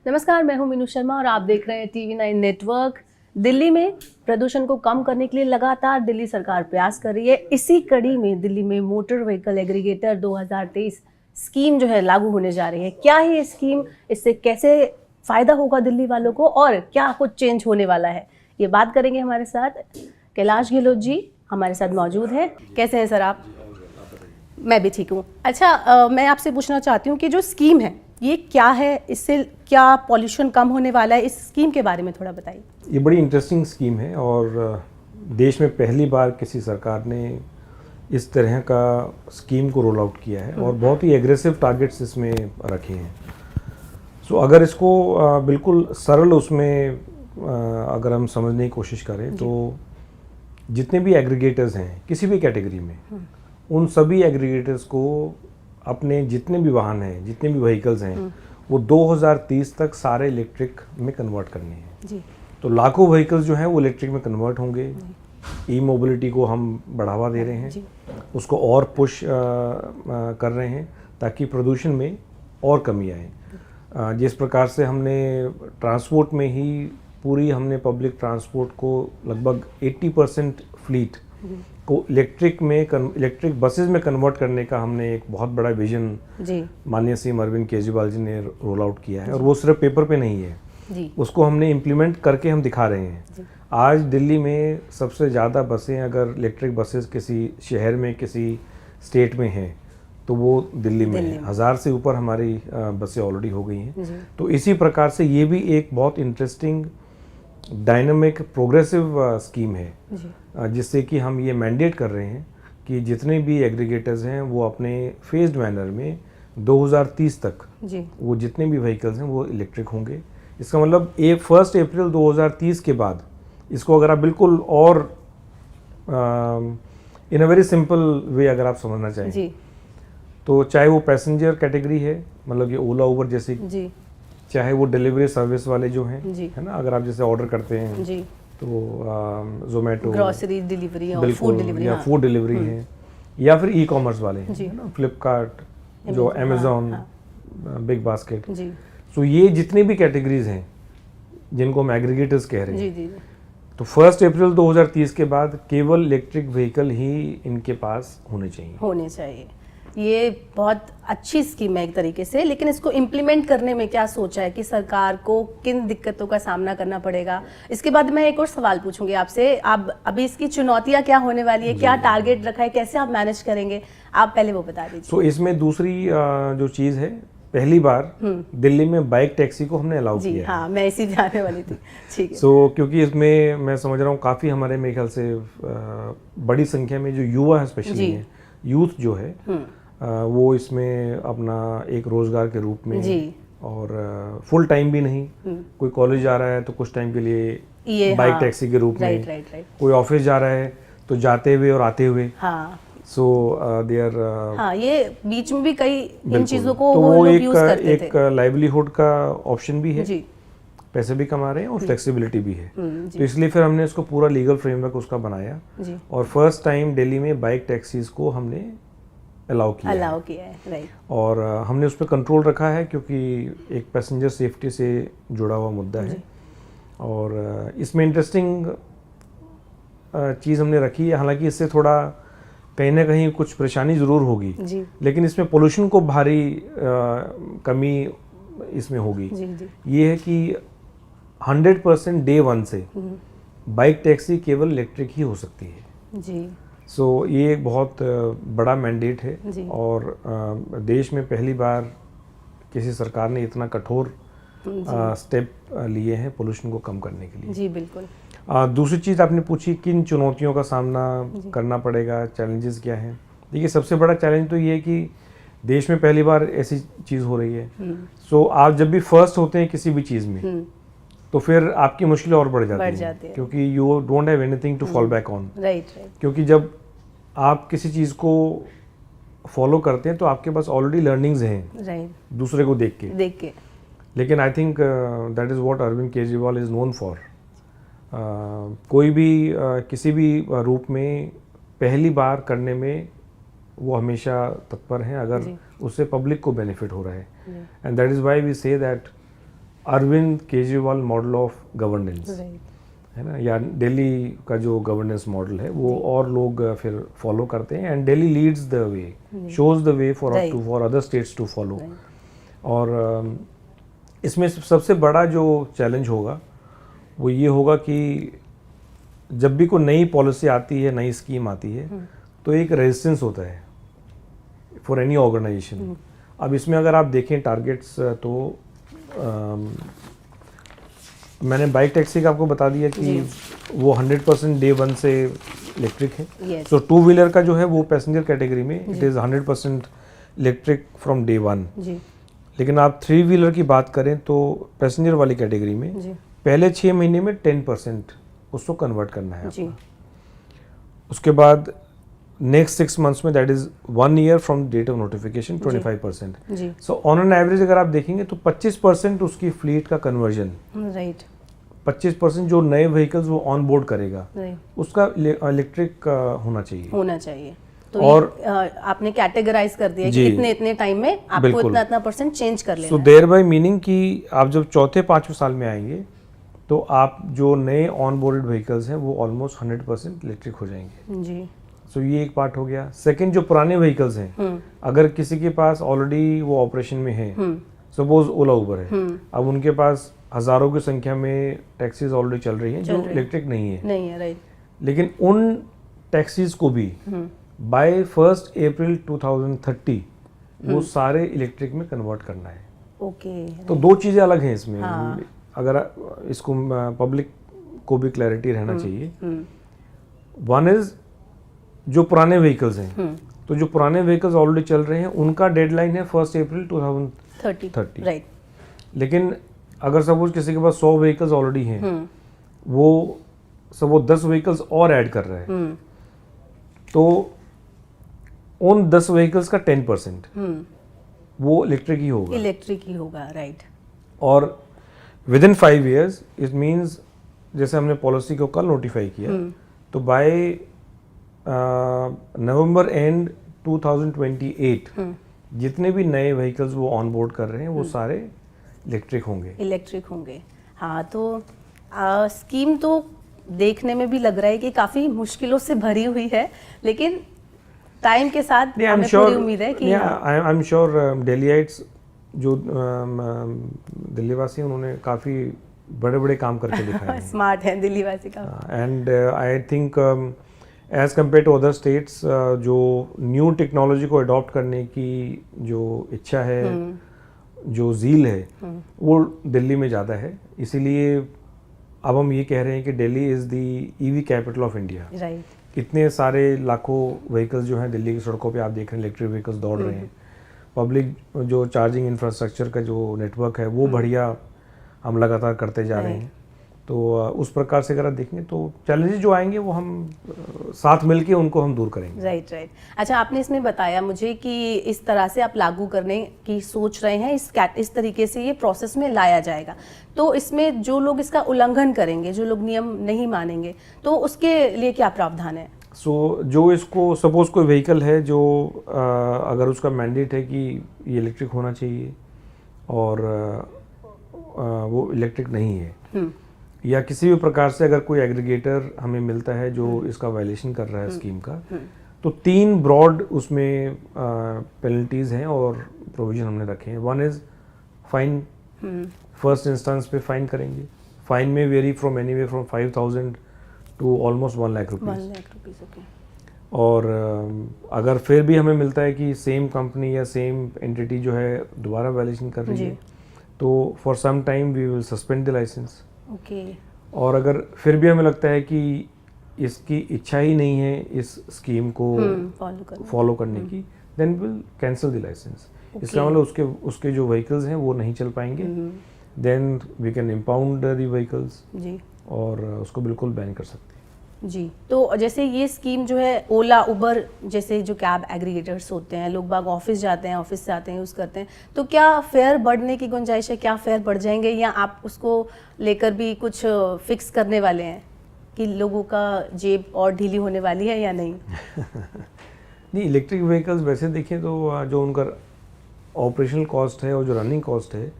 नमस्कार, मैं हूं मीनू शर्मा और आप देख रहे हैं TV9 नेटवर्क। दिल्ली में प्रदूषण को कम करने के लिए लगातार दिल्ली सरकार प्रयास कर रही है। इसी कड़ी में दिल्ली में मोटर व्हीकल एग्रीगेटर 2023 स्कीम जो है लागू होने जा रही है। क्या है ये स्कीम, इससे कैसे फ़ायदा होगा दिल्ली वालों को और क्या कुछ चेंज होने वाला है, ये बात करेंगे। हमारे साथ कैलाश गहलोत जी हमारे साथ मौजूद हैं। कैसे हैं सर आप? मैं भी ठीक हूँ। अच्छा, मैं आपसे पूछना चाहती हूँ कि जो स्कीम है ये क्या है, इससे क्या पॉल्यूशन कम होने वाला है, इस स्कीम के बारे में थोड़ा बताइए। ये बड़ी इंटरेस्टिंग स्कीम है और देश में पहली बार किसी सरकार ने इस तरह का स्कीम को रोल आउट किया है और बहुत ही एग्रेसिव टारगेट्स इसमें रखे हैं। सो अगर इसको बिल्कुल सरल उसमें अगर हम समझने की कोशिश करें तो जितने भी एग्रीगेटर्स हैं किसी भी कैटेगरी में, उन सभी एग्रीगेटर्स को अपने जितने भी वाहन हैं, जितने भी व्हीकल्स हैं, वो 2030 तक सारे इलेक्ट्रिक में कन्वर्ट करने हैं जी। तो लाखों व्हीकल्स जो हैं वो इलेक्ट्रिक में कन्वर्ट होंगे। ई मोबिलिटी को हम बढ़ावा दे रहे हैं, उसको और पुश कर रहे हैं ताकि प्रदूषण में और कमी आए। जिस प्रकार से हमने ट्रांसपोर्ट में ही हमने पब्लिक ट्रांसपोर्ट को लगभग 80% फ्लीट को इलेक्ट्रिक बसेस में कन्वर्ट करने का हमने एक बहुत बड़ा विजन माननीय सीएम अरविंद केजरीवाल जी ने रोल आउट किया है और वो सिर्फ पेपर पे नहीं है जी। उसको हमने इम्प्लीमेंट करके हम दिखा रहे हैं। आज दिल्ली में सबसे ज़्यादा बसें अगर इलेक्ट्रिक बसेस किसी शहर में किसी स्टेट में हैं तो वो दिल्ली में है। 1000 से ऊपर हमारी बसें ऑलरेडी हो गई हैं। तो इसी प्रकार से ये भी एक बहुत इंटरेस्टिंग डायनामिक प्रोग्रेसिव स्कीम है जिससे कि हम ये मैंडेट कर रहे हैं कि जितने भी एग्रीगेटर्स हैं वो अपने फेज्ड मैनर में 2030 तक वो जितने भी व्हीकल्स हैं वो इलेक्ट्रिक होंगे। इसका मतलब 1 अप्रैल 2030 के बाद इसको अगर आप बिल्कुल और इन अ वेरी सिंपल वे अगर आप समझना चाहें तो चाहे वो पैसेंजर कैटेगरी है, मतलब ये ओला उबर जैसे, चाहे वो डिलीवरी सर्विस वाले जो हैं, है ना, अगर आप जैसे ऑर्डर करते हैं जी। तो जोमेटो, ग्रोसरी डिलीवरी और फूड डिलीवरी, या फूड डिलीवरी है, या फिर ई-कॉमर्स वाले हैं ना, फ्लिपकार्ट, जो अमेजोन, बिग बास्केट। सो ये जितने भी कैटेगरीज हैं जिनको हम एग्रीगेटर्स कह रहे हैं जी। तो 1 अप्रैल 2030 के बाद केवल इलेक्ट्रिक व्हीकल ही इनके पास होने चाहिए। ये बहुत अच्छी स्कीम है एक तरीके से, लेकिन इसको इम्प्लीमेंट करने में क्या सोचा है कि सरकार को किन दिक्कतों का सामना करना पड़ेगा? इसके बाद मैं एक और सवाल पूछूंगी आपसे। आप अभी इसकी चुनौतियां क्या होने वाली है, क्या टारगेट रखा है, कैसे आप मैनेज करेंगे, आप पहले वो बता दीजिए। तो इसमें दूसरी जो चीज़ है, पहली बार दिल्ली में बाइक टैक्सी को हमने अलाउ किया है। हाँ, मैं इसी जाने वाली थी। ठीक है। सो क्योंकि इसमें मैं समझ रहा हूँ काफ़ी हमारे मेरे ख्याल से बड़ी संख्या में जो युवा है, स्पेशली है यूथ जो है, वो इसमें अपना एक रोजगार के रूप में जी। और फुल टाइम भी नहीं, कोई कॉलेज जा रहा है तो कुछ टाइम के लिए बाइक टैक्सी के रूप में, कोई ऑफिस जा रहा है तो जाते हुए और आते हुए। सो देयर ये बीच में भी कई इन चीजों को तो वो एक लाइवलीहुड का ऑप्शन भी है जी। पैसे भी कमा रहे हैं और फ्लेक्सिबिलिटी भी है। तो इसलिए फिर हमने इसको पूरा लीगल फ्रेमवर्क उसका बनाया और फर्स्ट टाइम दिल्ली में बाइक टैक्सीज को हमने अलाउ किया है राइट। और हमने उस पर कंट्रोल रखा है क्योंकि एक पैसेंजर सेफ्टी से जुड़ा हुआ मुद्दा है। और इसमें इंटरेस्टिंग चीज़ हमने रखी है, हालांकि इससे थोड़ा कहीं ना कहीं कुछ परेशानी ज़रूर होगी लेकिन इसमें पोल्यूशन को भारी कमी इसमें होगी। ये है कि 100% डे 1 से बाइक टैक्सी केवल इलेक्ट्रिक ही हो सकती है जी। सो ये एक बहुत बड़ा मैंडेट है और देश में पहली बार किसी सरकार ने इतना कठोर स्टेप लिए हैं पोल्यूशन को कम करने के लिए जी। बिल्कुल। दूसरी चीज़ आपने पूछी किन चुनौतियों का सामना करना पड़ेगा, चैलेंजेस क्या हैं। देखिए, सबसे बड़ा चैलेंज तो ये है कि देश में पहली बार ऐसी चीज़ हो रही है। सो आप जब भी फर्स्ट होते हैं किसी भी चीज़ में तो फिर आपकी मुश्किलें और बढ़ जाती हैं क्योंकि you don't have anything to fall back on. क्योंकि जब आप किसी चीज़ को फॉलो करते हैं तो आपके पास ऑलरेडी लर्निंग्स हैं दूसरे को देख के। लेकिन I think that is what Arvind Kejriwal is known for. कोई भी किसी भी रूप में पहली बार करने में वो हमेशा तत्पर हैं अगर उससे पब्लिक को बेनिफिट हो रहा है। And that is why we say that Arvind Kejriwal model of governance है ना, या दिल्ली का जो गवर्नेंस मॉडल है वो और लोग फिर फॉलो करते हैं, and Delhi leads the way, shows the way for other states to follow. और इसमें सबसे बड़ा जो चैलेंज होगा वो ये होगा कि जब भी कोई नई पॉलिसी आती है, नई स्कीम आती है, तो एक रेजिस्टेंस होता है फॉर एनी ऑर्गेनाइजेशन। अब इसमें अगर आप देखें टारगेट्स, तो मैंने बाइक टैक्सी का आपको बता दिया कि वो 100% डे 1 से इलेक्ट्रिक है। सो टू व्हीलर का जो है वो पैसेंजर कैटेगरी में it is 100% electric from day 1। लेकिन आप 3 व्हीलर की बात करें तो पैसेंजर वाली कैटेगरी में पहले 6 महीने में 10% उसको कन्वर्ट करना है आपको। उसके बाद नेक्स्ट 6 मंथ्स में, that is 1 year from date of notification, 25%। So on an average अगर आप देखेंगे तो 25% उसकी फ्लीट का कन्वर्जन, 25% जो नए व्हीकल्स वो ऑन बोर्ड करेगा उसका इलेक्ट्रिक होना चाहिए। तो और आपने कैटेगराइज कर दिया कि इतने इतने टाइम में आपको इतना इतना परसेंट चेंज कर लेना है। सो देयर बाय मीनिंग कि आप जब चौथे 5वें साल में आएंगे तो आप जो नए ऑन बोर्डेड व्हीकल्स हैं वो ऑलमोस्ट 100% इलेक्ट्रिक हो जाएंगे जी। सो ये एक पार्ट हो गया। सेकंड, जो पुराने व्हीकल्स हैं, अगर किसी के पास ऑलरेडी वो ऑपरेशन में है, सपोज ओला उबर है, अब उनके पास हजारों की संख्या में टैक्सीज ऑलरेडी चल रही हैं जो इलेक्ट्रिक नहीं है, राइट। लेकिन उन टैक्सीज को भी बाय 1 अप्रैल 2030 वो सारे इलेक्ट्रिक में कन्वर्ट करना है। ओके, तो दो चीजें अलग हैं इसमें। अगर इसको पब्लिक को भी क्लैरिटी रहना चाहिए। वन इज जो पुराने व्हीकल्स हैं, तो जो पुराने व्हीकल्स ऑलरेडी चल रहे हैं उनका डेडलाइन है 1 अप्रैल 2030, राइट। लेकिन अगर सपोज किसी के पास 100 व्हीकल्स ऑलरेडी हैं, वो 10 व्हीकल्स और ऐड कर रहे हैं, तो उन 10 व्हीकल्स का 10% वो इलेक्ट्रिक ही होगा, राइट। और with in 5 years it means, जैसे हमने पॉलिसी को कल नोटिफाई किया, तो बाय नवंबर एंड 2028 जितने भी नए व्हीकल्स वो ऑन बोर्ड कर रहे हैं वो सारे इलेक्ट्रिक होंगे। हाँ, तो स्कीम तो देखने में भी लग रहा है कि काफ़ी मुश्किलों से भरी हुई है, लेकिन टाइम के साथ हमें पूरी उम्मीद है कि आई एम श्योर दिल्लीइट्स जो दिल्ली वासी हैं उन्होंने काफ़ी बड़े बड़े काम करके दिखाए हैं। स्मार्ट हैं दिल्ली वासी का। And I think as compare to other states जो न्यू टेक्नोलॉजी को अडॉप्ट करने की जो इच्छा है, जो ज़ील है, वो दिल्ली में ज़्यादा है। इसीलिए अब हम ये कह रहे हैं कि Delhi is the EV capital of India. Right. इतने सारे लाखों व्हीकल्स जो हैं दिल्ली की सड़कों पे आप देख रहे हैं, इलेक्ट्रिक व्हीकल्स दौड़ रहे हैं। पब्लिक जो चार्जिंग इंफ्रास्ट्रक्चर का जो नेटवर्क है वो बढ़िया हम लगातार करते जा रहे हैं। तो उस प्रकार से अगर आप देखेंगे तो चैलेंजेस जो आएंगे वो हम साथ मिलके उनको हम दूर करेंगे। राइट। अच्छा, आपने इसमें बताया मुझे कि इस तरह से आप लागू करने की सोच रहे हैं, इस तरीके से ये प्रोसेस में लाया जाएगा। तो इसमें जो लोग इसका उल्लंघन करेंगे, जो लोग नियम नहीं मानेंगे, तो उसके लिए क्या प्रावधान है? जो इसको सपोज कोई व्हीकल है जो अगर उसका मैंडेट है कि ये इलेक्ट्रिक होना चाहिए और वो इलेक्ट्रिक नहीं है, या किसी भी प्रकार से अगर कोई एग्रीगेटर हमें मिलता है जो इसका वायलेशन कर रहा है स्कीम का, तो 3 ब्रॉड उसमें पेनल्टीज हैं और प्रोविजन हमने रखे हैं। One is fine, first instance पे फाइन करेंगे। फाइन में very from anyway from 5,000 to almost 1 lakh rupees. और अगर फिर भी हमें मिलता है कि सेम कंपनी या सेम एंटिटी जो है दोबारा वायलेशन कर रही है, तो for some time we will suspend the license. और अगर फिर भी हमें लगता है कि इसकी इच्छा ही नहीं है इस स्कीम को फॉलो करने की, then will cancel the license. इसका मतलब उसके जो व्हीकल्स हैं वो नहीं चल पाएंगे, then we can impound the vehicles और उसको बिल्कुल बैन कर सकते हैं जी। तो जैसे ये स्कीम जो है, ओला उबर जैसे जो कैब एग्रीगेटर्स होते हैं, लोग बाग ऑफिस जाते हैं, ऑफिस से आते हैं, यूज़ करते हैं, तो क्या फेयर बढ़ने की गुंजाइश है? क्या फेयर बढ़ जाएंगे, या आप उसको लेकर भी कुछ फिक्स करने वाले हैं कि लोगों का जेब और ढीली होने वाली है या नहीं? नहीं, इलेक्ट्रिक व्हीकल्स वैसे देखें तो जो उनका ऑपरेशनल कॉस्ट है और जो रनिंग कॉस्ट है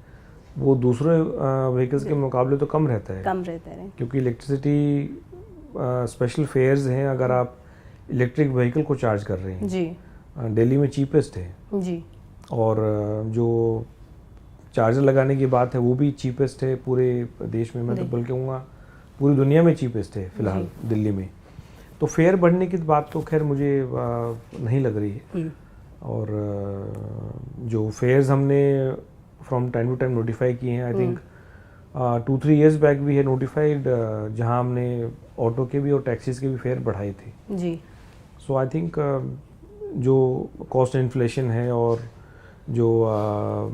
वो दूसरे व्हीकल्स के मुकाबले तो कम रहता है, कम रहते हैं। क्योंकि इलेक्ट्रिसिटी स्पेशल फेयर्स हैं अगर आप इलेक्ट्रिक व्हीकल को चार्ज कर रहे हैं जी दिल्ली में चीपेस्ट है, जी और जो चार्जर लगाने की बात है वो भी चीपेस्ट है पूरे देश में, मैं तो बल्कि कहूँगा पूरी दुनिया में चीपेस्ट है फिलहाल दिल्ली में। तो फेयर बढ़ने की बात तो खैर मुझे नहीं लग रही है। और जो फेयर्स हमने from time to time notify किए हैं, आई थिंक 2-3 years बैक भी है नोटिफाइड, जहां हमने ऑटो के भी और टैक्सीज के भी फेयर बढ़ाए थे जी। सो आई थिंक जो कॉस्ट इन्फ्लेशन है और जो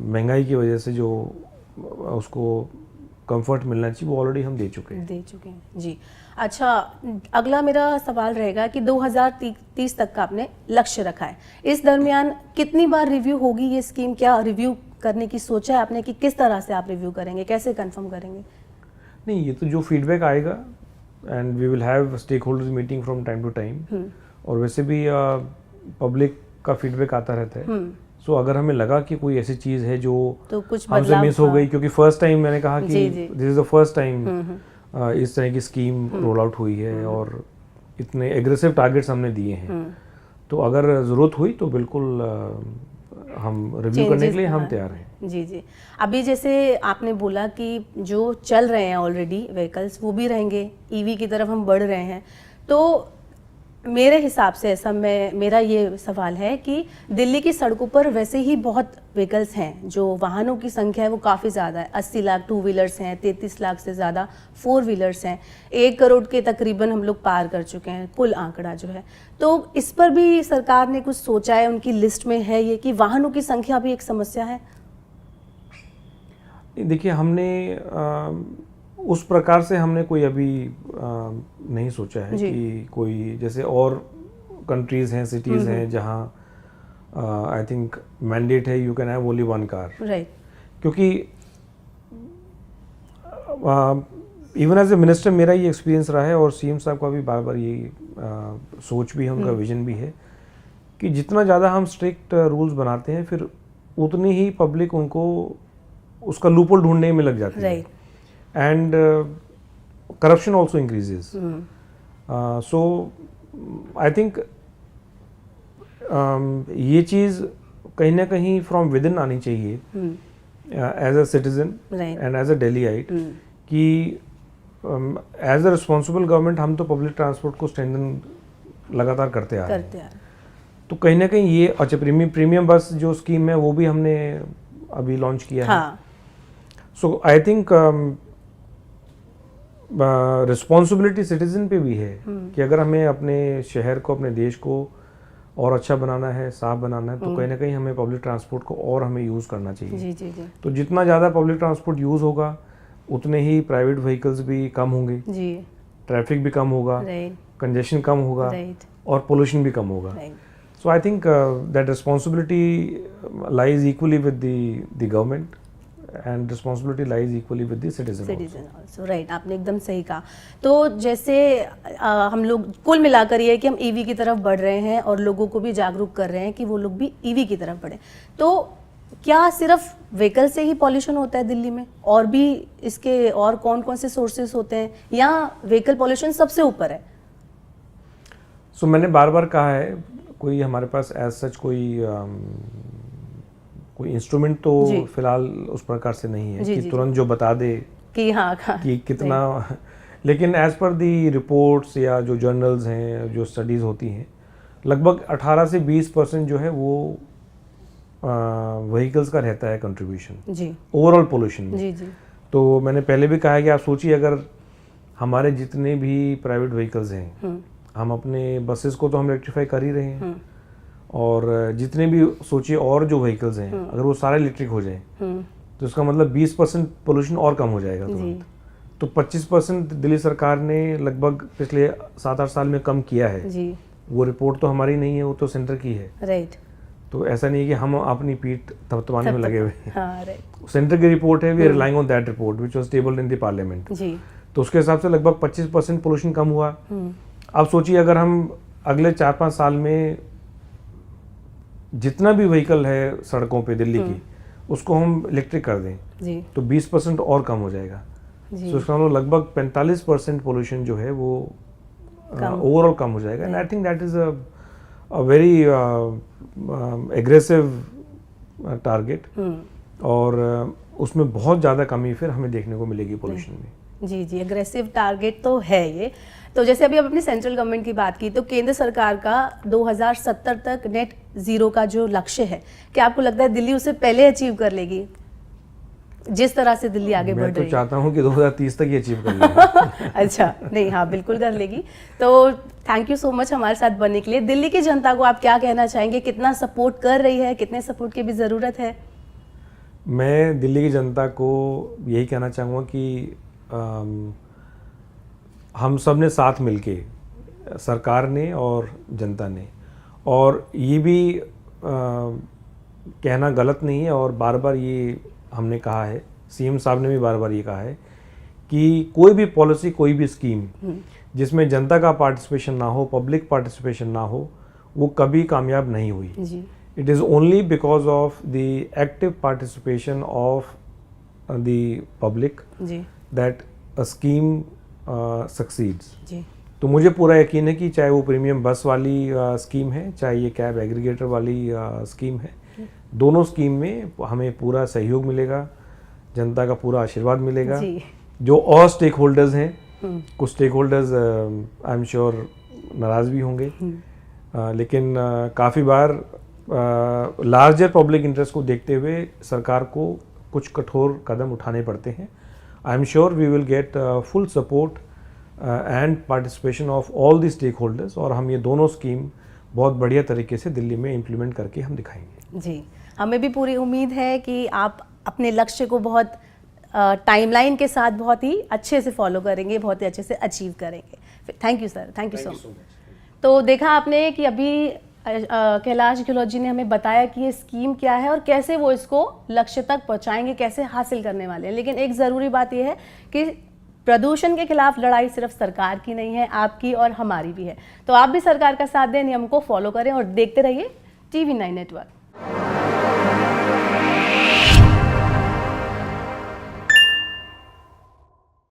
महंगाई की वजह से जो उसको कंफर्ट मिलना चाहिए वो ऑलरेडी हम दे चुके हैं जी। अच्छा, अगला मेरा सवाल रहेगा कि 2030 तक का आपने लक्ष्य रखा है, इस दरमियान कितनी बार रिव्यू होगी ये स्कीम? क्या रिव्यू करने की सोचा है आपने कि किस तरह से आप रिव्यू करेंगे, कैसे कंफर्म करेंगे? नहीं, ये तो जो फीडबैक आएगा and we will have stakeholders meeting from time to time, और वैसे भी पब्लिक का फीडबैक आता रहता है। सो अगर हमें लगा कि कोई ऐसी चीज़ है जो तो कुछ हमसे मिस हो गई, क्योंकि फर्स्ट टाइम मैंने कहा कि this is the first time इस तरह की स्कीम रोल आउट हुई है और इतने एग्रेसिव टारगेट्स हमने दिए हैं, तो अगर ज़रूरत हुई तो बिल्कुल हम रिव्यू करने के लिए हम तैयार हैं। जी जी। अभी जैसे आपने बोला कि जो चल रहे हैं ऑलरेडी व्हीकल्स वो भी रहेंगे, ईवी की तरफ हम बढ़ रहे हैं, तो मेरे हिसाब से ऐसा मेरा ये सवाल है कि दिल्ली की सड़कों पर वैसे ही बहुत व्हीकल्स हैं, जो वाहनों की संख्या है वो काफ़ी ज़्यादा है। 80 लाख 2 व्हीलर्स हैं, 33 लाख से ज़्यादा 4 व्हीलर्स हैं, 1 करोड़ के तकरीबन हम लोग पार कर चुके हैं कुल आंकड़ा जो है। तो इस पर भी सरकार ने कुछ सोचा है, उनकी लिस्ट में है ये कि वाहनों की संख्या भी एक समस्या है? देखिए, हमने उस प्रकार से हमने कोई अभी नहीं सोचा है कि कोई जैसे और कंट्रीज हैं, सिटीज़ हैं जहां आई थिंक मैंडेट है you can have only 1 car, right. क्योंकि इवन एज ए मिनिस्टर मेरा ये एक्सपीरियंस रहा है और सीएम साहब का भी बार बार ये सोच भी है, उनका विजन भी है कि जितना ज़्यादा हम स्ट्रिक्ट रूल्स बनाते हैं फिर उतनी ही पब्लिक उनको उसका लूपहोल ढूंढने में लग जाती है, and corruption also increases. So I think ये चीज़ कहीं ना कहीं from within आनी चाहिए as a citizen and as a Delhiite कि as a responsible government हम तो public transport को strengthen लगातार करते आ रहे हैं। तो कहीं ना कहीं ये अच्छा प्रीमियम बस जो स्कीम है वो भी हमने अभी लॉन्च किया है। सो आई थिंक रिस्पॉन्सिबिलिटी सिटीजन पे भी है कि अगर हमें अपने शहर को, अपने देश को और अच्छा बनाना है, साफ बनाना है, तो कहीं ना कहीं हमें पब्लिक ट्रांसपोर्ट को और हमें यूज़ करना चाहिए। जी जी जी। तो जितना ज़्यादा पब्लिक ट्रांसपोर्ट यूज़ होगा उतने ही प्राइवेट व्हीकल्स भी कम होंगे जी, ट्रैफिक भी कम होगा, कंजेशन कम होगा और पोल्यूशन भी कम होगा। So I think that responsibility lies equally with the government and responsibility lies equally with the citizen also. Right, आपने एकदम सही कहा। तो जैसे हम लोग कुल मिलाकर ये है कि हम ईवी की तरफ बढ़ रहे हैं और लोगों को भी जागरूक कर रहे हैं कि वो लोग भी ईवी की तरफ बढ़े, तो क्या सिर्फ व्हीकल से ही पॉल्यूशन होता है दिल्ली में, और भी इसके और कौन कौन से सोर्सेस होते हैं, या व्हीकल पॉल्यूशन सबसे ऊपर है? सो मैंने बार बार कहा है, कोई हमारे पास एज सच कोई इंस्ट्रूमेंट तो फिलहाल उस प्रकार से नहीं है कि तुरंत जो बता दे कि हाँ कि कितना, लेकिन एज पर दी रिपोर्ट्स या जो जर्नल्स हैं, जो स्टडीज़ होती हैं, लगभग 18 से 20% जो है वो व्हीकल्स का रहता है कंट्रीब्यूशन जी ओवरऑल पोल्यूशन में। जी जी। तो मैंने पहले भी कहा है कि आप सोचिए, अगर हमारे जितने भी प्राइवेट व्हीकल्स हैं, हम अपने बसेस को तो हम इलेक्ट्रीफाई कर ही रहे हैं, और जितने भी सोचिए और जो व्हीकल्स हैं अगर वो सारे इलेक्ट्रिक हो जाए तो इसका मतलब 20% पोल्यूशन और कम हो जाएगा तुरंत। तो 25% दिल्ली सरकार ने लगभग पिछले 7-8 साल में कम किया है जी। वो रिपोर्ट तो हमारी नहीं है, वो तो सेंटर की है। राइट। तो ऐसा नहीं है कि हम अपनी पीठ थपथपाने में लगे हुए हैं। सेंटर की रिपोर्ट है, we are relying on that report which was tabled in the parliament. तो उसके हिसाब से लगभग 25% पोल्यूशन कम हुआ। अब सोचिए, अगर हम अगले 4-5 साल में जितना भी व्हीकल है सड़कों पे दिल्ली की, उसको हम इलेक्ट्रिक कर दें जी तो 20% और कम हो जाएगा। जी तो इसका मतलब लगभग 45% पोल्यूशन जो है वो कम। ओवरऑल कम हो जाएगा। And I think that is a very aggressive target, और उसमें बहुत ज़्यादा कमी फिर हमें देखने को मिलेगी पोल्यूशन में। जी जी, एग्रेसिव टारगेट तो है ये। तो जैसे अभी अपनी सेंट्रल गवर्नमेंट की बात की, तो केंद्र सरकार का 2070 तक नेट जीरो का जो लक्ष्य है, क्या आपको लगता है दिल्ली उसे पहले अचीव कर लेगी, जिस तरह से दिल्ली आगे बढ़ मैं तो रही है? चाहता हूँ कि 2030 तक ये अचीव कर लेंगे। अच्छा, नहीं, हाँ बिल्कुल कर लेगी। तो थैंक यू सो मच हमारे साथ बनने के लिए। दिल्ली की जनता को आप क्या कहना चाहेंगे, कितना सपोर्ट कर रही है, कितने सपोर्ट की भी ज़रूरत है? मैं दिल्ली की जनता को यही कहना चाहूँगा कि हम सब ने साथ मिलके, सरकार ने और जनता ने, और ये भी कहना गलत नहीं है और बार बार ये हमने कहा है, सीएम साहब ने भी बार बार ये कहा है कि कोई भी पॉलिसी, कोई भी स्कीम जिसमें जनता का पार्टिसिपेशन ना हो, पब्लिक पार्टिसिपेशन ना हो, वो कभी कामयाब नहीं हुई। जी It is only because of the active participation of the public ji that a scheme succeeds. जी तो मुझे पूरा यकीन है कि चाहे वो प्रीमियम बस वाली स्कीम है, चाहे ये कैब एग्रीगेटर वाली स्कीम है, दोनों स्कीम में हमें पूरा सहयोग मिलेगा, जनता का पूरा आशीर्वाद मिलेगा। जी जो और स्टेक होल्डर्स हैं, कुछ stakeholders I am sure नाराज़ भी होंगे, लेकिन काफ़ी बार लार्जर पब्लिक इंटरेस्ट को देखते हुए सरकार को कुछ कठोर कदम उठाने पड़ते हैं। I am sure we will get full support and participation of all the stakeholders, और हम ये दोनों स्कीम बहुत बढ़िया तरीके से दिल्ली में इम्प्लीमेंट करके हम दिखाएंगे। जी, हमें भी पूरी उम्मीद है कि आप अपने लक्ष्य को बहुत टाइमलाइन के साथ बहुत ही अच्छे से फॉलो करेंगे, बहुत ही अच्छे से अचीव करेंगे। Thank you sir, thank you so much. तो देखा आपने कि अभी कैलाश गहलोत जी ने हमें बताया कि ये स्कीम क्या है और कैसे वो इसको लक्ष्य तक पहुंचाएंगे, कैसे हासिल करने वाले हैं। लेकिन एक ज़रूरी बात यह है कि प्रदूषण के खिलाफ लड़ाई सिर्फ सरकार की नहीं है, आपकी और हमारी भी है। तो आप भी सरकार का साथ दें, नियम को फॉलो करें और देखते रहिए TV9 नेटवर्क।